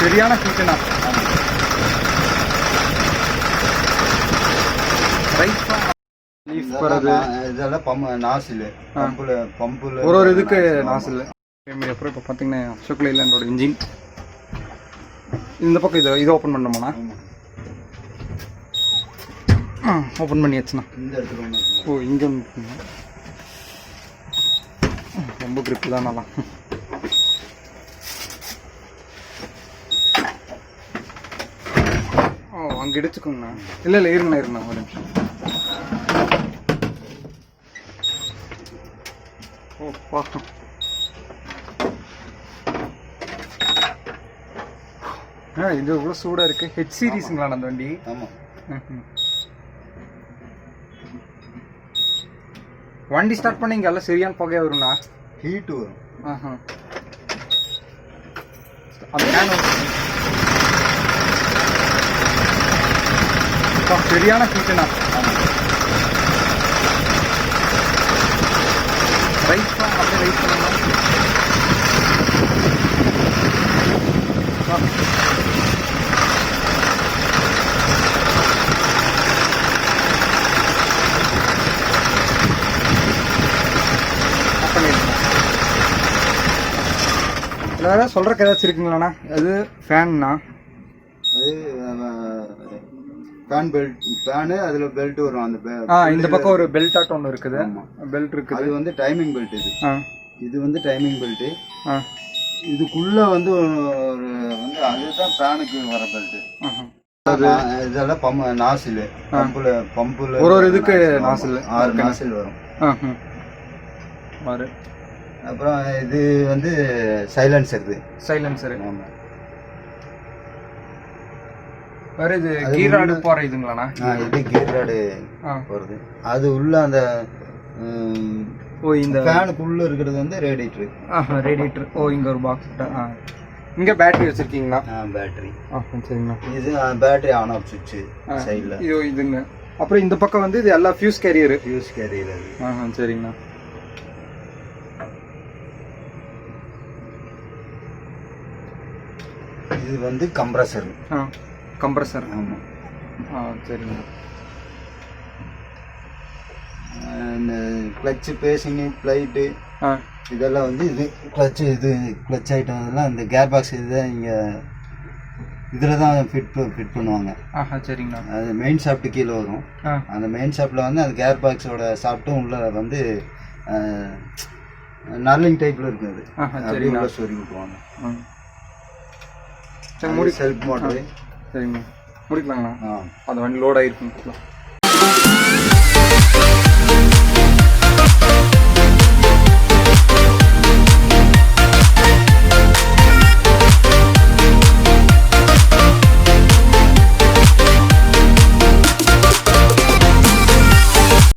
சரியான ஹீட்டுண்ணா. இதெல்லாம் நாசில் பம்புல ஒரு இதுக்கு நாசில். அப்புறம் இப்போ பார்த்தீங்கன்னா அசோக் லைலாண்டோட இன்ஜின் இந்த பக்கம் இதை ஓப்பன் பண்ணோம்னா ஓப்பன் பண்ணியாச்சுண்ணா. இந்த இடத்துல ஓ இங்கே ரொம்ப கிரிப்பு தான் நல்லா. ஓ அங்கே இடிச்சுக்கோங்கண்ணா. இல்லை இருங்கண்ணா ஒரு நிமிஷம். ஓ பார்க்கணும். இது இவ்வளோ சூடாக இருக்குது. ஹெச் சீரீஸுங்களா அந்த வண்டி? ஆமாம். வண்டி ஸ்டார்ட் பண்ணி இங்கே எல்லாம் சரியான புகையாக வரும்ண்ணா. ஹீட்டு வரும். அந்த ஃபேன் சரியான ஹீட்டுண்ணா. ரைஸ் தான் அப்படியே ரைஸ் பண்ணலாம். ஏதாவது சொல்கிறக்கு ஏதாச்சும் இருக்குங்களாண்ணா? அது ஃபேன்ண்ணா. அது ஃபேன் பெல்ட், ஃபேனு அதில் பெல்ட் வரும். அந்த இந்த பக்கம் ஒரு பெல்ட் ஆட்டம் ஒன்று இருக்குது. பெல்ட் இருக்குது. அது வந்து டைமிங் பெல்ட். இது வந்து டைமிங் பெல்ட்டு. இதுக்குள்ளே வந்து அதுதான் ஃபேனுக்கு வர பெல்ட்டு. இதெல்லாம் நாசில் பம்புல ஒரு இதுக்கு நாசில் 6 நாசில் வரும். அப்புறம் இது வந்து சைலன்சர். ஆமாம். வேறு இது கீர் ராடு போகிற இதுங்களாண்ணா? இது கீர் ராடு போகிறது. அது உள்ள அந்த இந்த ஃபேனுக்குள்ளே இருக்கிறது வந்து ரேடியேட்டர். ஓ இங்கே ஒரு பாக்ஸ். இங்கே பேட்டரி வச்சுருக்கீங்களா? பேட்டரி. சரிங்கண்ணா. இது பேட்டரி ஆன் ஆஃப் சுவிட்சு சைடில். இதுங்க. அப்புறம் இந்த பக்கம் வந்து இது எல்லாம் ஃபியூஸ் கேரியர் அது. சரிங்கண்ணா. இது வந்து கம்ப்ரஸர். ஆமாம். சரிங்க. கிளச்சு, பேசிங்கு, ஃப்ளைட்டு இதெல்லாம் வந்து இது கிளச்சு. இது கிளச் ஐட்டம் இதெல்லாம் இந்த கேர் பாக்ஸ் இதுதான் இங்கே இதில் தான் ஃபிட் பண்ணுவாங்க. சரிங்கண்ணா. அது மெயின் ஷாஃப்ட்டு கீழே வரும். அந்த மெயின் ஷாஃப்ட்டில் வந்து அந்த கேர் பாக்ஸோட ஷாஃப்ட்டும் உள்ள வந்து நர்லிங் டைப்பில் இருக்குது. அது உள்ள சொறி விட்டுவாங்க. மூடி செல்ஃப் மோட்டரு. சரிங்கண்ணா. முடிக்கலாங்கண்ணா. அந்த வண்டி லோட் ஆகிருக்குங்க.